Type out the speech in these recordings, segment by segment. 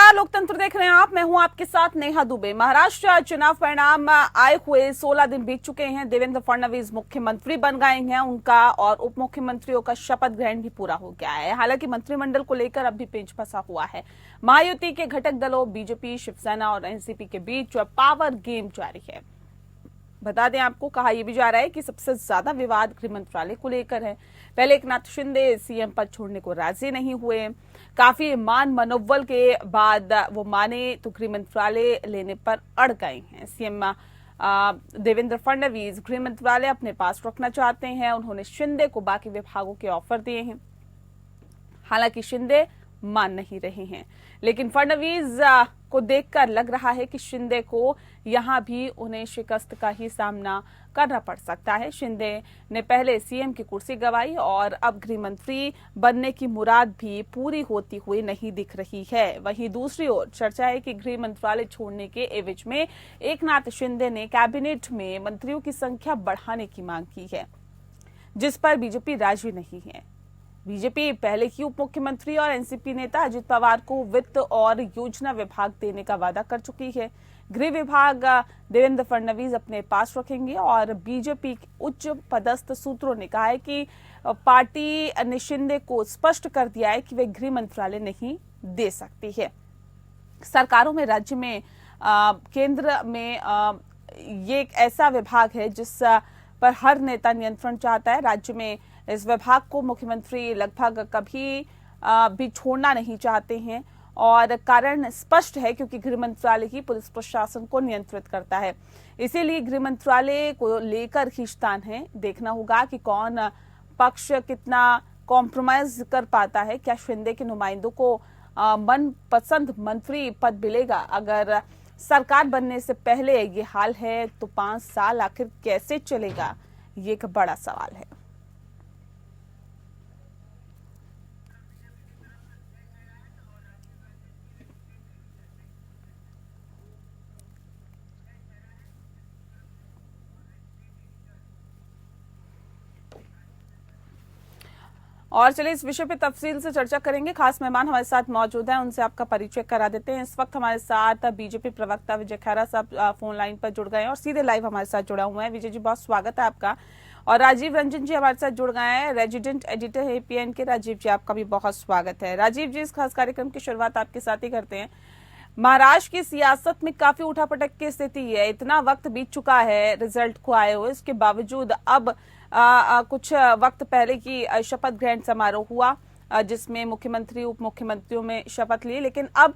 नमस्कार, लोकतंत्र देख रहे हैं आप। मैं हूं आपके साथ नेहा दुबे। महाराष्ट्र चुनाव परिणाम आए हुए 16 दिन बीत चुके हैं। देवेंद्र फडणवीस मुख्यमंत्री बन गए हैं। उनका और उप मुख्यमंत्रियों का शपथ ग्रहण भी पूरा हो गया है। हालांकि मंत्रिमंडल को लेकर अब भी पेंच फंसा हुआ है। महायुति के घटक दलों बीजेपी, शिवसेना और एनसीपी के बीच पावर गेम जारी है। बता दें आपको, कहा यह भी जा रहा है कि सबसे ज्यादा विवाद गृह मंत्रालय को लेकर है। पहले एकनाथ शिंदे सीएम पद छोड़ने को राजी नहीं हुए। काफी मान मनोबल के बाद वो माने तो गृह मंत्रालय लेने पर अड़ गए हैं। सीएम देवेंद्र फडणवीस गृह मंत्रालय अपने पास रखना चाहते हैं। उन्होंने शिंदे को बाकी विभागों के ऑफर दिए हैं। हालांकि शिंदे मान नहीं रहे हैं, लेकिन फडणवीस को देखकर लग रहा है कि शिंदे को यहां भी उन्हें शिकस्त का ही सामना करना पड़ सकता है। शिंदे ने पहले सीएम की कुर्सी गंवाई और अब गृह मंत्री बनने की मुराद भी पूरी होती हुई नहीं दिख रही है। वहीं दूसरी ओर चर्चा है कि गृह मंत्रालय छोड़ने के एवज में एकनाथ शिंदे ने कैबिनेट में मंत्रियों की संख्या बढ़ाने की मांग की है, जिस पर बीजेपी राजी नहीं है। बीजेपी पहले ही उप मुख्यमंत्री और एनसीपी नेता अजित पवार को वित्त और योजना विभाग देने का वादा कर चुकी है। गृह विभाग देवेंद्र फडणवीस अपने पास रखेंगे और बीजेपी उच्च पदस्थ सूत्रों ने कहा है कि पार्टी ने शिंदे को स्पष्ट कर दिया है कि वे गृह मंत्रालय नहीं दे सकती है। सरकारों में, राज्य में, केंद्र में ये एक ऐसा विभाग है जिस पर हर नेता नियंत्रण चाहता है। राज्य में इस विभाग को मुख्यमंत्री लगभग कभी भी छोड़ना नहीं चाहते हैं और कारण स्पष्ट है, क्योंकि गृह मंत्रालय ही पुलिस प्रशासन को नियंत्रित करता है। इसीलिए गृह मंत्रालय को लेकर खींचतान है। देखना होगा कि कौन पक्ष कितना कॉम्प्रोमाइज कर पाता है। क्या शिंदे के नुमाइंदों को मनपसंद मंत्री पद मिलेगा? अगर सरकार बनने से पहले ये हाल है तो 5 साल आखिर कैसे चलेगा, ये एक बड़ा सवाल है। और चलिए इस विषय पे तफसील से चर्चा करेंगे। खास मेहमान हमारे साथ मौजूद हैं, उनसे आपका परिचय करा देते हैं। इस वक्त हमारे साथ बीजेपी प्रवक्ता विजय खैरा साहब फोन लाइन पर जुड़ गए हैं और सीधे लाइव हमारे साथ जुड़ा हुआ है। विजय जी, बहुत स्वागत है आपका। और राजीव रंजन जी हमारे साथ जुड़ गए हैं, रेजिडेंट एडिटर है एपीएन के। राजीव जी, आपका भी बहुत स्वागत है। राजीव जी, इस खास कार्यक्रम की शुरुआत आपके साथ ही करते हैं। महाराष्ट्र की सियासत में काफी उठापटक की स्थिति है। इतना वक्त बीत चुका है रिजल्ट को आए हुए, इसके बावजूद अब कुछ वक्त पहले की शपथ ग्रहण समारोह हुआ जिसमें मुख्यमंत्री उप मुख्यमंत्रियों में शपथ ली, लेकिन अब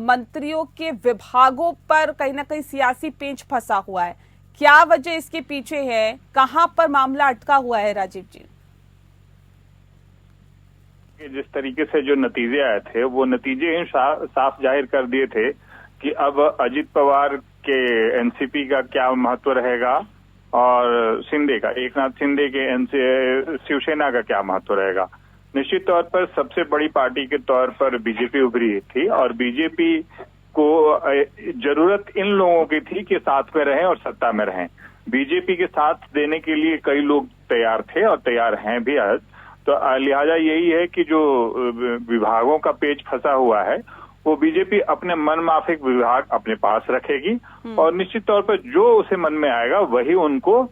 मंत्रियों के विभागों पर कहीं ना कहीं सियासी पेंच फंसा हुआ है। क्या वजह इसके पीछे है? कहां पर मामला अटका हुआ है राजीव जी? जिस तरीके से जो नतीजे आए थे वो नतीजे ही साफ जाहिर कर दिए थे कि अब अजित पवार के एनसीपी का क्या महत्व रहेगा और शिंदे का, एकनाथ शिंदे के शिवसेना का क्या महत्व रहेगा। निश्चित तौर पर सबसे बड़ी पार्टी के तौर पर बीजेपी उभरी थी और बीजेपी को जरूरत इन लोगों की थी कि साथ में रहें और सत्ता में रहें। बीजेपी के साथ देने के लिए कई लोग तैयार थे और तैयार हैं भी आज। तो लिहाजा यही है कि जो विभागों का पेच फंसा हुआ है वो बीजेपी अपने मन माफिक विभाग अपने पास रखेगी और निश्चित तौर पर जो उसे मन में आएगा वही उनको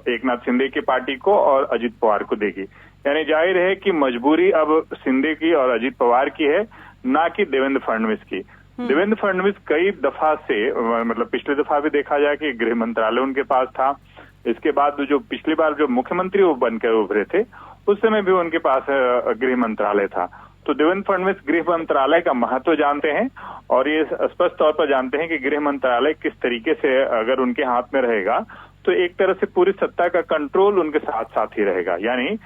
एकनाथ शिंदे की पार्टी को और अजित पवार को देगी। यानी जाहिर है कि मजबूरी अब शिंदे की और अजित पवार की है, ना कि देवेंद्र फडणवीस की। देवेंद्र फडणवीस कई दफा से, मतलब पिछले दफा भी देखा जाए कि गृह मंत्रालय उनके पास था। इसके बाद जो पिछली बार जो मुख्यमंत्री वो बनकर उभरे थे उस समय भी उनके पास गृह मंत्रालय था। तो देवेंद्र फडणवीस गृह मंत्रालय का महत्व जानते हैं और ये स्पष्ट तौर पर जानते हैं कि गृह मंत्रालय किस तरीके से अगर उनके हाथ में रहेगा तो एक तरह से पूरी सत्ता का कंट्रोल उनके साथ साथ ही रहेगा। यानी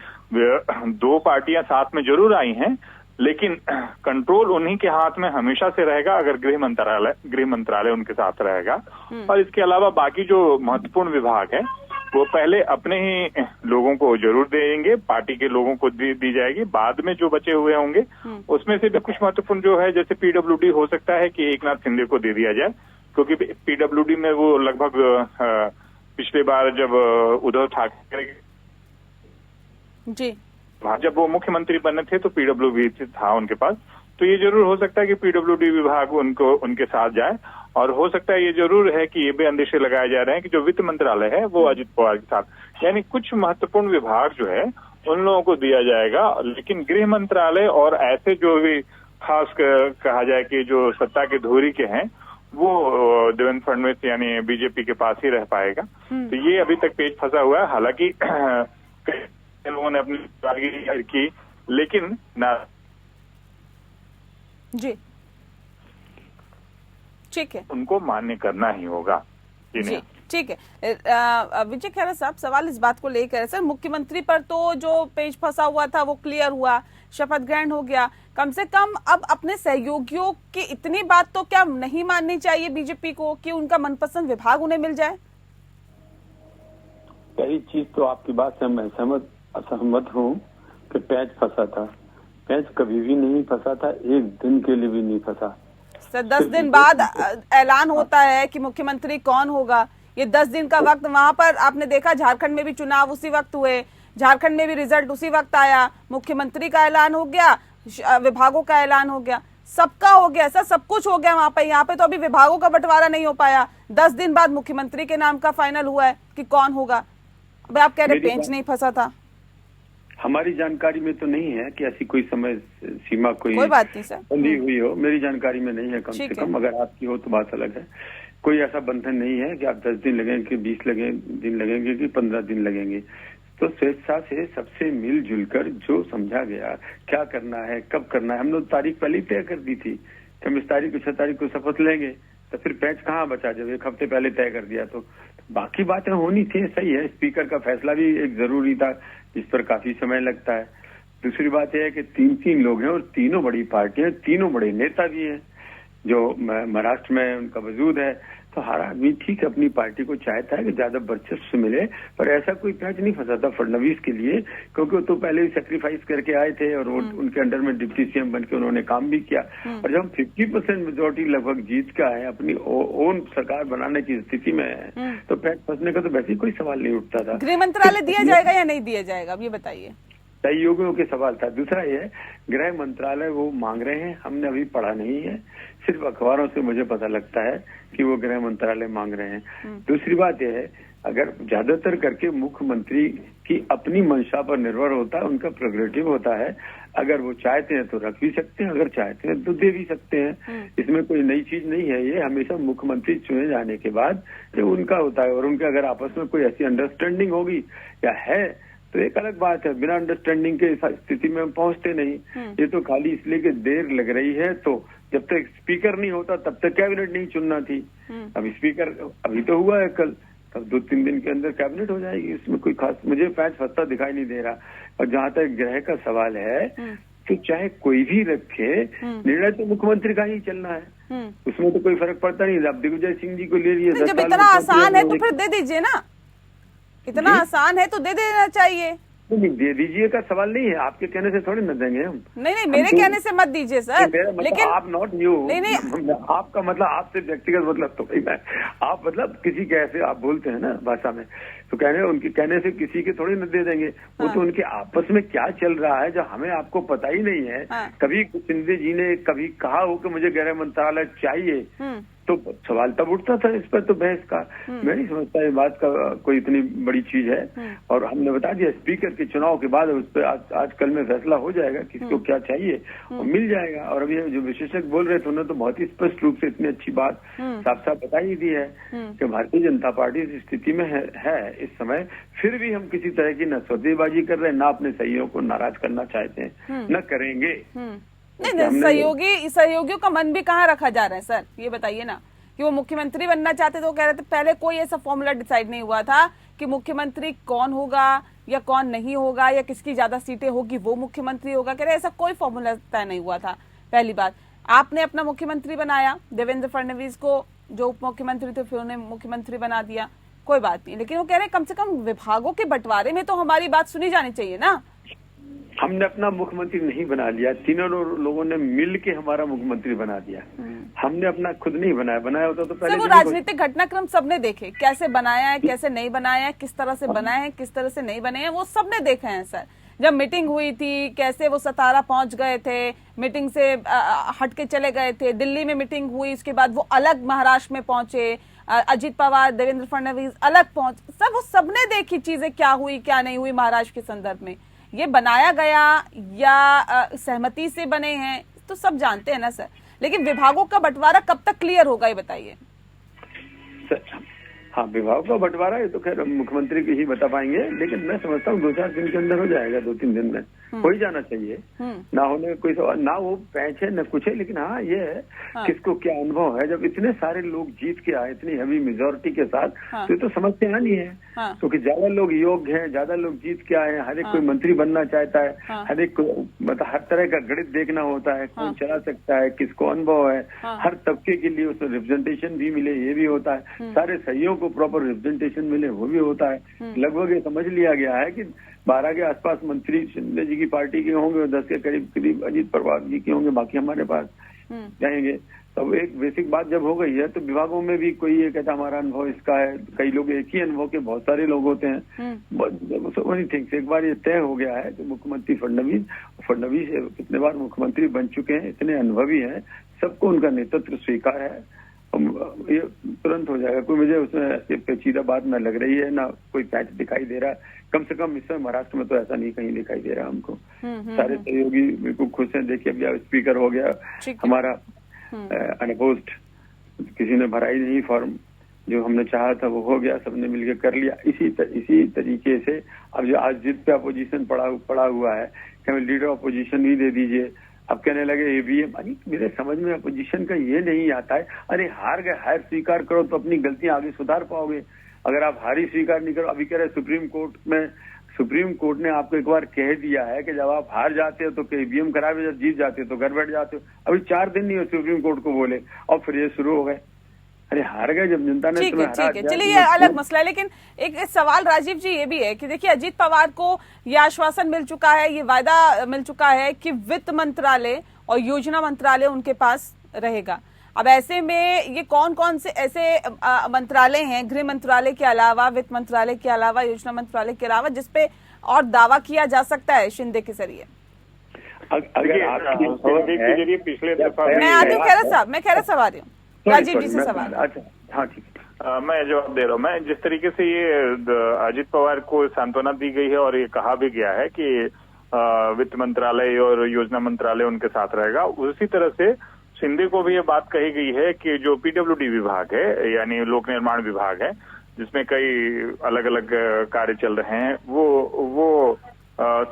दो पार्टियां साथ में जरूर आई हैं, लेकिन कंट्रोल उन्हीं के हाथ में हमेशा से रहेगा अगर गृह मंत्रालय उनके साथ रहेगा। और इसके अलावा बाकी जो महत्वपूर्ण विभाग है वो पहले अपने ही लोगों को जरूर देंगे, पार्टी के लोगों को दी जाएगी। बाद में जो बचे हुए होंगे उसमें से भी कुछ महत्वपूर्ण जो है, जैसे पीडब्ल्यूडी हो सकता है कि एकनाथ शिंदे को दे दिया जाए, क्योंकि पीडब्ल्यूडी में वो लगभग पिछले बार जब उद्धव ठाकरे जी जब वो मुख्यमंत्री बने थे तो पीडब्ल्यूडी था उनके पास, तो ये जरूर हो सकता है कि पीडब्ल्यूडी विभाग उनके साथ जाए, और हो सकता है ये जरूर है कि ये भी अंदेशे लगाए जा रहे हैं कि जो वित्त मंत्रालय है वो अजित पवार के साथ, यानी कुछ महत्वपूर्ण विभाग जो है उन लोगों को दिया जाएगा, लेकिन गृह मंत्रालय और ऐसे जो भी खास कहा जाए कि जो सत्ता के धुरी के हैं वो देवेंद्र फडणवीस यानी बीजेपी के पास ही रह पाएगा। तो ये अभी तक पेच फंसा हुआ है। हालांकि लोगों ने अपनी कारगिरी की, लेकिन ना जी ठीक है, उनको मान्य करना ही होगा। जी ठीक है। विजय खैरा साहब, सवाल इस बात को लेकर सर, मुख्यमंत्री पर तो जो पेच फंसा हुआ था वो क्लियर हुआ, शपथ ग्रहण हो गया, कम से कम अब अपने सहयोगियों की इतनी बात तो क्या नहीं माननी चाहिए बीजेपी को कि उनका मनपसंद विभाग उन्हें मिल जाए? पहली चीज तो आपकी बात से मैं असहमत हूँ कि पैच फंसा था। पैच कभी भी नहीं फंसा था, एक दिन के लिए भी नहीं फंसा। सर 10 दिन बाद ऐलान होता है कि मुख्यमंत्री कौन होगा। ये 10 दिन का वक्त, वहां पर आपने देखा झारखंड में भी चुनाव उसी वक्त हुए, झारखंड में भी रिजल्ट उसी वक्त आया, मुख्यमंत्री का ऐलान हो गया, विभागों का ऐलान हो गया, सबका हो गया सर, सब कुछ हो गया वहां पे। यहाँ पे तो अभी विभागों का बंटवारा नहीं हो पाया। 10 दिन बाद मुख्यमंत्री के नाम का फाइनल हुआ है कि कौन होगा। अब आप कह रहे पेंच नहीं फंसा था। हमारी जानकारी में तो नहीं है कि ऐसी कोई समय सीमा कोई बात नहीं सर बंधी हुई हो, मेरी जानकारी में नहीं है। कम से कम अगर आपकी हो तो बात अलग है। कोई ऐसा बंधन नहीं है कि आप 10 दिन लगेंगे कि 20 दिन लगेंगे कि 15 दिन लगेंगे। तो स्वेच्छा से सबसे मिलजुल कर जो समझा गया क्या करना है, कब करना है, हम लोग तारीख पहले ही तय कर दी थी कि हम इस तारीख को 6 तारीख को शपथ लेंगे, तो फिर पैच कहाँ बचा जब एक हफ्ते पहले तय कर दिया। तो बाकी बातें होनी थी, सही है। स्पीकर का फैसला भी एक जरूरी था जिस पर काफी समय लगता है। दूसरी बात यह है कि 3 लोग हैं और तीनों बड़ी पार्टियां, तीनों बड़े नेता भी हैं जो महाराष्ट्र में उनका वजूद है। तो हर आदमी ठीक अपनी पार्टी को चाहता है कि ज्यादा वर्चस्व मिले, पर ऐसा कोई पैच नहीं फंसा था फडणवीस के लिए, क्योंकि वो तो पहले ही सेक्रीफाइस करके आए थे और उनके अंडर में डिप्टी सीएम बनके उन्होंने काम भी किया। और जब हम 50% मेजोरिटी लगभग जीत का है, अपनी ओन सरकार बनाने की स्थिति में है, तो पैच फंसने का तो वैसे ही कोई सवाल नहीं उठता था। गृह मंत्रालय दिया जाएगा या नहीं दिया जाएगा, अब ये बताइए। सहयोगियों के सवाल था। दूसरा ये गृह मंत्रालय वो मांग रहे हैं, हमने अभी पढ़ा नहीं है, सिर्फ अखबारों से मुझे पता लगता है कि वो गृह मंत्रालय मांग रहे हैं। दूसरी बात यह है, अगर ज्यादातर करके मुख्यमंत्री की अपनी मंशा पर निर्भर होता है, उनका प्रेरोगेटिव होता है। अगर वो चाहते हैं तो रख भी सकते हैं, अगर चाहते हैं तो दे भी सकते हैं। इसमें कोई नई चीज नहीं है। ये हमेशा मुख्यमंत्री चुने जाने के बाद ये उनका होता है, और उनके अगर आपस में कोई ऐसी अंडरस्टैंडिंग होगी या है तो एक अलग बात है। बिना अंडरस्टैंडिंग के स्थिति में हम पहुंचते नहीं। ये तो खाली इसलिए कि देर लग रही है, तो जब तक स्पीकर नहीं होता तब तक कैबिनेट नहीं चुनना थी। अब स्पीकर अभी तो हुआ है कल, तब 2-3 दिन के अंदर कैबिनेट हो जाएगी। इसमें कोई खास मुझे पैच फंसता दिखाई नहीं दे रहा। और जहां तक गृह का सवाल है, तो चाहे कोई भी रखे, निर्णय तो मुख्यमंत्री का ही चलना है, उसमें तो कोई फर्क पड़ता नहीं। अब दिग्विजय सिंह जी को ले लिए, जब इतना आसान है तो फिर दे दीजिए ना, इतना आसान है तो दे देना चाहिए। नहीं, दे दीजिए का सवाल नहीं है, आपके कहने से थोड़ी न देंगे हम। नहीं, मेरे कहने से मत दीजिए सर। मतलब लेकिन आप नॉट न्यू, नहीं आपका मतलब आपसे व्यक्तिगत मतलब तो मैं, आप मतलब किसी के ऐसे आप बोलते हैं ना भाषा में, तो उनके कहने से किसी के थोड़ी न दे देंगे। वो तो उनके आपस में क्या चल रहा है जो हमें आपको पता ही नहीं है। कभी शिंदे जी ने कभी कहा हो कि मुझे गृह मंत्रालय चाहिए, तो सवाल तब उठता था इस पर तो बहस का। मैं नहीं समझता इस बात का कोई इतनी बड़ी चीज है। और हमने बता दिया स्पीकर के चुनाव के बाद उस पर आज कल में फैसला हो जाएगा किसको क्या चाहिए और मिल जाएगा। और अभी जो विशेषज्ञ बोल रहे थे उन्होंने तो बहुत ही स्पष्ट रूप से इतनी अच्छी बात साफ साफ बता ही दी है कि भारतीय जनता पार्टी इस स्थिति में है इस समय। फिर भी हम किसी तरह की न सौदेबाजी कर रहे हैं, न अपने सहयोगियों को नाराज करना चाहते हैं, न करेंगे। नहीं, सहयोगियों का मन भी कहाँ रखा जा रहा है सर, ये बताइए ना। कि वो मुख्यमंत्री बनना चाहते तो कह रहे थे, पहले कोई ऐसा फॉर्मूला डिसाइड नहीं हुआ था कि मुख्यमंत्री कौन होगा या कौन नहीं होगा या किसकी ज्यादा सीटें होगी वो मुख्यमंत्री होगा। कह रहे ऐसा कोई फॉर्मूला तय नहीं हुआ था। पहली बात, आपने अपना मुख्यमंत्री बनाया देवेंद्र फडणवीस को, जो उप मुख्यमंत्री थे फिर उन्हें मुख्यमंत्री बना दिया, कोई बात नहीं। लेकिन वो कह रहे कम से कम विभागों के बंटवारे में तो हमारी बात सुनी जानी चाहिए ना। हमने अपना मुख्यमंत्री नहीं बना लिया, तीनों लोगों ने मिल के हमारा मुख्यमंत्री बना दिया। हमने अपना खुद नहीं बनाया होता तो पहले। वो राजनीतिक घटनाक्रम सबने देखे, कैसे बनाया है, कैसे नहीं बनाया है, किस तरह से बनाया है, किस तरह से नहीं बने हैं, वो सबने देखे हैं सर। जब मीटिंग हुई थी, कैसे वो सतारा पहुंच गए थे, मीटिंग से हट के चले गए थे, दिल्ली में मीटिंग हुई, उसके बाद वो अलग महाराष्ट्र में पहुंचे, अजीत पवार, देवेंद्र फडणवीस अलग पहुंचे, वो सबने देखी चीजें क्या हुई क्या नहीं हुई महाराष्ट्र के संदर्भ में। ये बनाया गया या सहमति से बने हैं तो सब जानते हैं ना सर, लेकिन विभागों का बंटवारा कब तक क्लियर होगा ये बताइए। हाँ, विभाग का बंटवारा ये तो खैर मुख्यमंत्री की ही बता पाएंगे, लेकिन मैं समझता हूँ 2-4 दिन के अंदर हो जाएगा, 2-3 दिन में हो ही जाना चाहिए। ना होने कोई सवाल, ना वो पैच है न कुछ है, लेकिन हाँ ये है किसको क्या अनुभव है। जब इतने सारे लोग जीत के आए इतनी हेवी मेजोरिटी के साथ, तो ये तो समझते हैं नहीं है, क्योंकि ज्यादा लोग योग्य हैं, ज्यादा लोग जीत के आए हैं, हर एक कोई मंत्री बनना चाहता है, हर एक मतलब हर तरह का गणित देखना होता है, कौन चला सकता है, किसको अनुभव है, हर तबके के लिए उसमें रिप्रेजेंटेशन भी मिले ये भी होता है, सारे सहयोग को प्रॉपर रिप्रेजेंटेशन मिले वो भी होता है। लगभग ये समझ लिया गया है कि 12 के आसपास मंत्री शिंदे जी की पार्टी के होंगे और 10 के करीब अजीत पवार जी के होंगे, बाकी हमारे पास जाएंगे। तब एक बेसिक बात जब हो गई है तो विभागों में भी कोई ये कहता हमारा अनुभव इसका है, कई लोग एक ही अनुभव के बहुत सारे लोग होते हैं। एक बार ये तय हो गया है तो मुख्यमंत्री फडणवीस कितने बार मुख्यमंत्री बन चुके हैं, इतने अनुभवी हैं, सबको उनका नेतृत्व स्वीकार है, ये तुरंत हो जाएगा। कोई मुझे उसमें पेचीदा बात न लग रही है, ना कोई पैच दिखाई दे रहा है, कम से कम इस समय महाराष्ट्र में तो ऐसा नहीं कहीं दिखाई दे रहा हमको। सारे सहयोगी बिल्कुल खुश हैं। देखिए अभी स्पीकर हो गया हमारा अनपोज्ड, किसी ने भरा ही नहीं फॉर्म, जो हमने चाहा था वो हो गया, सबने मिलकर कर लिया। इसी तरीके से अब जो आज जित पे अपोजिशन पड़ा हुआ है कि हमें लीडर अपोजिशन भी दे दीजिए, अब कहने लगे ईवीएम। अरे मेरे समझ में अपोजिशन का ये नहीं आता है, अरे हार गए, हार स्वीकार करो तो अपनी गलतियां आगे सुधार पाओगे। अगर आप हारी स्वीकार नहीं करो, अभी कह रहे सुप्रीम कोर्ट ने आपको एक बार कह दिया है कि जब आप हार जाते हो तो ईवीएम करावे, जब जीत जाते हो तो घर बैठ जाते हो। अभी 4 दिन नहीं हो सुप्रीम कोर्ट को बोले और फिर ये शुरू हो गए। अरे हार गए जब जनता ने तुम्हें हरा दिया। चलिए ये अलग मसला है, लेकिन एक सवाल राजीव जी ये भी है कि देखिए अजीत पवार को ये आश्वासन मिल चुका है, ये वायदा मिल चुका है कि वित्त मंत्रालय और योजना मंत्रालय उनके पास रहेगा। अब ऐसे में ये कौन कौन से ऐसे मंत्रालय हैं, गृह मंत्रालय के अलावा, वित्त मंत्रालय के अलावा, योजना मंत्रालय के अलावा, जिसपे और दावा किया जा सकता है शिंदे के जरिए? अगर आप पिछले दफा मैं आती हूँ खैरा साहब, मैं खैरा साहब आ रही हूँ, राजीव जी से सवाल। अच्छा हाँ ठीक है। मैं जवाब दे रहा हूँ। मैं जिस तरीके से ये अजीत पवार को सांत्वना दी गई है और ये कहा भी गया है कि वित्त मंत्रालय और योजना मंत्रालय उनके साथ रहेगा, उसी तरह से शिंदे को भी ये बात कही गई है कि जो पीडब्ल्यूडी विभाग है यानी लोक निर्माण विभाग है, जिसमें कई अलग अलग कार्य चल रहे हैं, वो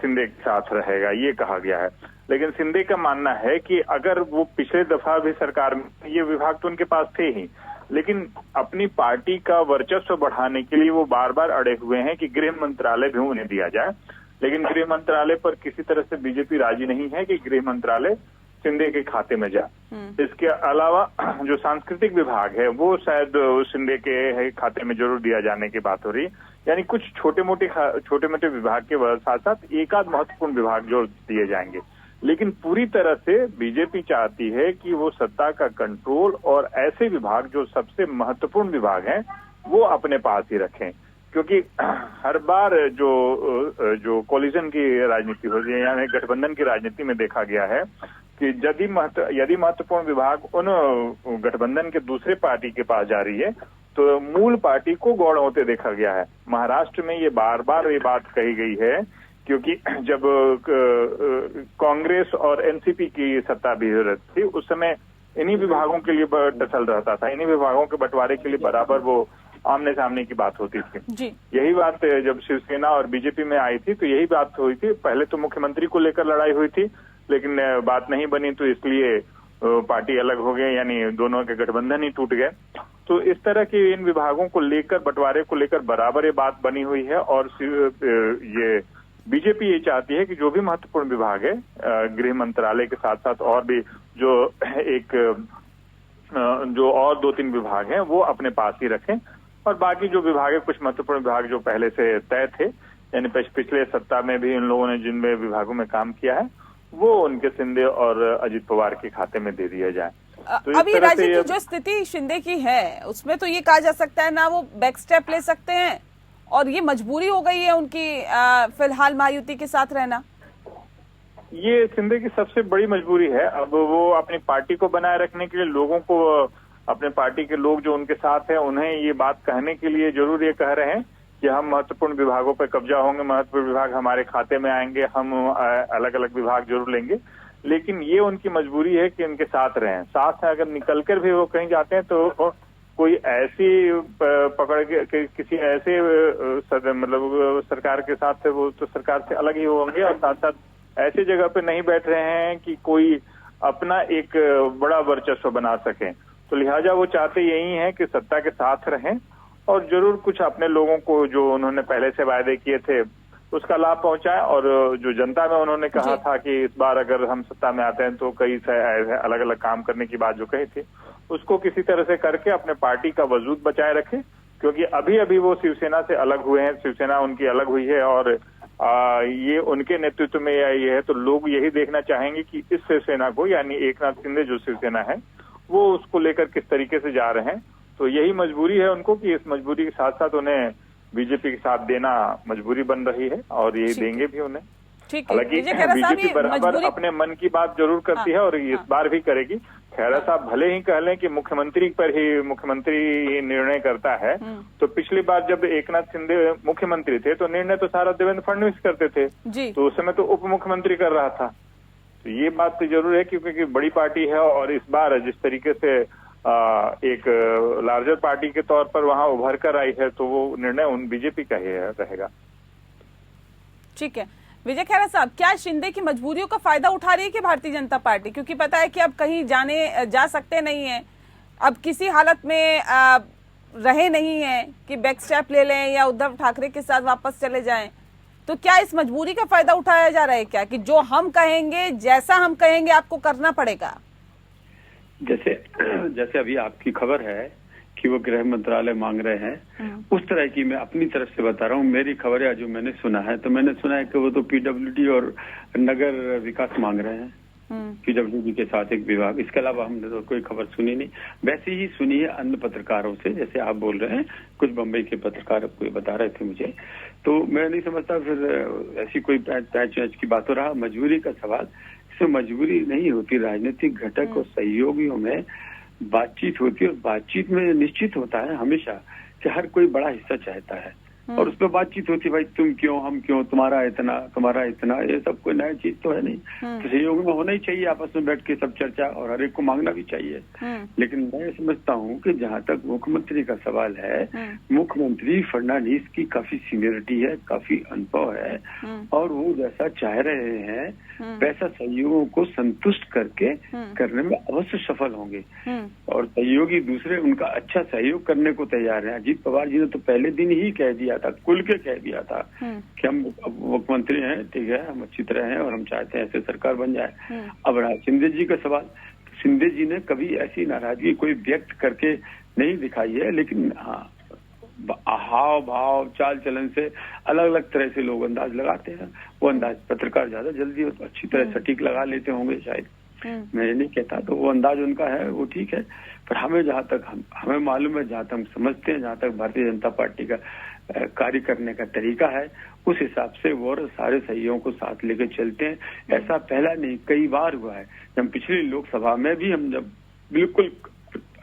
शिंदे के साथ रहेगा, ये कहा गया है। लेकिन शिंदे का मानना है कि अगर वो पिछले दफा भी सरकार में ये विभाग तो उनके पास थे ही, लेकिन अपनी पार्टी का वर्चस्व बढ़ाने के लिए वो बार बार अड़े हुए हैं कि गृह मंत्रालय भी उन्हें दिया जाए। लेकिन गृह मंत्रालय पर किसी तरह से बीजेपी राजी नहीं है कि गृह मंत्रालय शिंदे के खाते में जाए। इसके अलावा जो सांस्कृतिक विभाग है वो शायद शिंदे के खाते में जरूर दिया जाने की बात हो रही है। यानी कुछ छोटे मोटे विभाग के साथ साथ एक आध महत्वपूर्ण विभाग जो दिए जाएंगे। लेकिन पूरी तरह से बीजेपी चाहती है कि वो सत्ता का कंट्रोल और ऐसे विभाग जो सबसे महत्वपूर्ण विभाग हैं वो अपने पास ही रखें, क्योंकि हर बार जो कोलिजन की राजनीति होती है यानी गठबंधन की राजनीति में देखा गया है कि यदि महत्वपूर्ण विभाग उन गठबंधन के दूसरे पार्टी के पास जा रही है तो मूल पार्टी को गौड़ होते देखा गया है। महाराष्ट्र में ये बार बार ये बात कही गई है, क्योंकि जब कांग्रेस और एनसीपी की सत्ता भी थी उस समय इन्हीं विभागों के लिए टसल रहता था, इन्हीं विभागों के बंटवारे के लिए बराबर वो आमने सामने की बात होती थी। यही बात जब शिवसेना और बीजेपी में आई थी तो यही बात हुई थी। पहले तो मुख्यमंत्री को लेकर लड़ाई हुई थी, लेकिन बात नहीं बनी तो इसलिए पार्टी अलग हो गई, यानी दोनों के गठबंधन ही टूट गए। तो इस तरह के इन विभागों को लेकर, बंटवारे को लेकर बराबर ये बात बनी हुई है। और ये बीजेपी ये चाहती है कि जो भी महत्वपूर्ण विभाग है गृह मंत्रालय के साथ साथ और भी जो और 2-3 विभाग हैं वो अपने पास ही रखें, और बाकी जो विभाग है, कुछ महत्वपूर्ण विभाग जो पहले से तय थे यानी पिछले सत्ता में भी इन लोगों ने जिन विभागों में काम किया है वो उनके शिंदे और अजीत पवार के खाते में दे दिया जाए। तो अभी राजीव जी जो स्थिति शिंदे की है उसमें तो ये कहा जा सकता है ना वो बैक स्टेप ले सकते हैं और ये मजबूरी हो गई है उनकी फिलहाल महायुति के साथ रहना? ये शिंदे की सबसे बड़ी मजबूरी है। अब वो अपनी पार्टी को बनाए रखने के लिए लोगों को, अपने पार्टी के लोग जो उनके साथ हैं, उन्हें ये बात कहने के लिए जरूर ये कह रहे हैं कि हम महत्वपूर्ण विभागों पर कब्जा होंगे, महत्वपूर्ण विभाग हमारे खाते में आएंगे, हम अलग अलग विभाग जरूर लेंगे। लेकिन ये उनकी मजबूरी है कि उनके साथ रहें। साथ अगर निकलकर भी वो कहीं जाते हैं तो कोई ऐसी पकड़ के किसी ऐसे मतलब सरकार के साथ वो तो सरकार से अलग ही होंगे, और साथ साथ ऐसी जगह पे नहीं बैठ रहे हैं कि कोई अपना एक बड़ा वर्चस्व बना सके। तो लिहाजा वो चाहते यही है कि सत्ता के साथ रहें और जरूर कुछ अपने लोगों को जो उन्होंने पहले से वायदे किए थे उसका लाभ पहुंचाएं। और जो जनता में उन्होंने कहा था कि इस बार अगर हम सत्ता में आते हैं तो कई अलग अलग काम करने की बात जो कही थी, उसको किसी तरह से करके अपने पार्टी का वजूद बचाए रखें। क्योंकि अभी अभी वो शिवसेना से अलग हुए हैं, शिवसेना उनकी अलग हुई है और ये उनके नेतृत्व में ये है, तो लोग यही देखना चाहेंगे कि इस शिवसेना को, यानी एकनाथ शिंदे जो शिवसेना है, वो उसको लेकर किस तरीके से जा रहे हैं। तो यही मजबूरी है उनको कि इस मजबूरी के साथ साथ उन्हें बीजेपी के साथ देना मजबूरी बन रही है और ये देंगे भी उन्हें। हालांकि बीजेपी बराबर अपने मन की बात जरूर करती है और इस बार भी करेगी। खैरा साहब भले ही कह लें कि मुख्यमंत्री पर ही मुख्यमंत्री निर्णय करता है, तो पिछली बार जब एकनाथ शिंदे मुख्यमंत्री थे तो निर्णय तो सारा देवेंद्र फडणवीस करते थे, तो उस समय तो उप मुख्यमंत्री कर रहा था। तो ये बात तो जरूर है क्योंकि बड़ी पार्टी है और इस बार जिस तरीके से एक लार्जर पार्टी के तौर पर वहां उभर कर आई है, तो वो निर्णय उन बीजेपी का ही रहेगा। ठीक है विजय खैरा साहब, क्या शिंदे की मजबूरियों का फायदा उठा रही है कि भारतीय जनता पार्टी? क्योंकि पता है कि अब कहीं जा सकते नहीं है, अब किसी हालत में रहे नहीं है कि बैक स्टेप ले लें या उद्धव ठाकरे के साथ वापस चले जाएं। तो क्या इस मजबूरी का फायदा उठाया जा रहा है क्या, कि जो हम कहेंगे, जैसा हम कहेंगे आपको करना पड़ेगा? जैसे अभी आपकी खबर है कि वो गृह मंत्रालय मांग रहे हैं, उस तरह की मैं अपनी तरफ से बता रहा हूँ। मेरी खबर है जो मैंने सुना है, तो मैंने सुना है कि वो तो पीडब्ल्यूडी और नगर विकास मांग रहे हैं, पीडब्ल्यूडी के साथ एक विभाग। इसके अलावा हमने तो कोई खबर सुनी नहीं। वैसे ही सुनी है अन्य पत्रकारों से, जैसे आप बोल रहे हैं, कुछ बम्बई के पत्रकार कोई बता रहे थे मुझे, तो मैं नहीं समझता फिर ऐसी कोई पैच की बात हो रहा। मजबूरी का सवाल, इसमें मजबूरी नहीं होती। राजनीतिक घटक और सहयोगियों में बातचीत होती है और बातचीत में निश्चित होता है हमेशा कि हर कोई बड़ा हिस्सा चाहता है और उस पर बातचीत होती है, भाई तुम क्यों, हम क्यों, तुम्हारा इतना, ये सब कोई नया चीज तो है नहीं। तो सहयोग में होना ही चाहिए, आपस में बैठ के सब चर्चा, और हर एक को मांगना भी चाहिए। लेकिन मैं समझता हूँ कि जहाँ तक मुख्यमंत्री का सवाल है, मुख्यमंत्री फडणवीस की काफी सीनियरिटी है, काफी अनुभव है, और वो जैसा चाह रहे हैं वैसा सहयोगों को संतुष्ट करके करने में अवश्य सफल होंगे। और सहयोगी दूसरे उनका अच्छा सहयोग करने को तैयार है। अजीत पवार जी ने तो पहले दिन ही कह दिया था, खुल के कह दिया था कि हम मुख्यमंत्री हैं, ठीक है, हम अच्छी तरह हैं और हम चाहते हैं ऐसे सरकार बन जाए। अब रहा शिंदे जी का सवाल, शिंदे जी ने कभी ऐसी नाराजगी कोई व्यक्त करके नहीं दिखाई है, लेकिन हाँ, हाव भाव चाल चलन से अलग अलग तरह से लोग अंदाज लगाते हैं। वो अंदाज पत्रकार ज्यादा जल्दी और अच्छी तरह सटीक लगा लेते होंगे शायद, मैं ये नहीं कहता। तो वो अंदाज उनका है, वो ठीक है। पर हमें जहाँ तक हमें मालूम है, जहाँ तक हम समझते हैं, जहाँ तक भारतीय जनता पार्टी का कार्य करने का तरीका है, उस हिसाब से वो सारे सहयोगों को साथ लेकर चलते हैं। ऐसा पहला नहीं, कई बार हुआ है। जब पिछली लोकसभा में भी हम जब बिल्कुल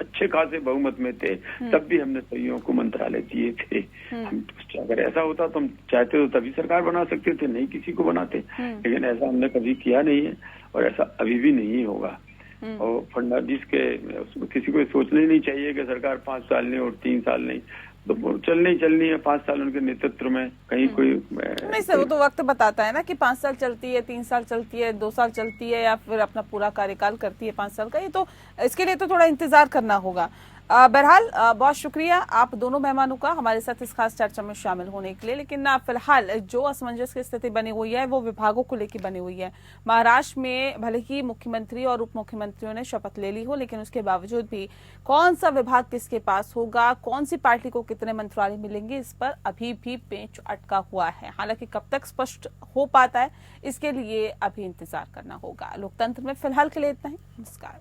अच्छे खासे बहुमत में थे, तब भी हमने सहयोगियों को मंत्रालय दिए थे। हम अगर ऐसा होता तो हम चाहते तो तभी सरकार बना सकते थे, नहीं किसी को बनाते। लेकिन ऐसा हमने कभी किया नहीं है और ऐसा अभी भी नहीं होगा। और फडणवीस के किसी को सोचना ही नहीं चाहिए कि सरकार 5 साल नहीं और 3 साल नहीं, तो चलनी है 5 साल उनके नेतृत्व में। कहीं कोई नहीं सर, वो तो वक्त बताता है ना कि 5 साल चलती है, 3 साल चलती है, 2 साल चलती है, या फिर अपना पूरा कार्यकाल करती है 5 साल का। ये तो इसके लिए तो थोड़ा इंतजार करना होगा। बहरहाल बहुत शुक्रिया आप दोनों मेहमानों का हमारे साथ इस खास चर्चा में शामिल होने के लिए। लेकिन फिलहाल जो असमंजस की स्थिति बनी हुई है वो विभागों को लेकर बनी हुई है। महाराष्ट्र में भले ही मुख्यमंत्री और उप मुख्यमंत्रियों ने शपथ ले ली हो, लेकिन उसके बावजूद भी कौन सा विभाग किसके पास होगा, कौन सी पार्टी को कितने मंत्रालय मिलेंगे, इस पर अभी भी पेच अटका हुआ है। हालांकि कब तक स्पष्ट हो पाता है, इसके लिए अभी इंतजार करना होगा। लोकतंत्र में फिलहाल के लिए इतना ही। नमस्कार।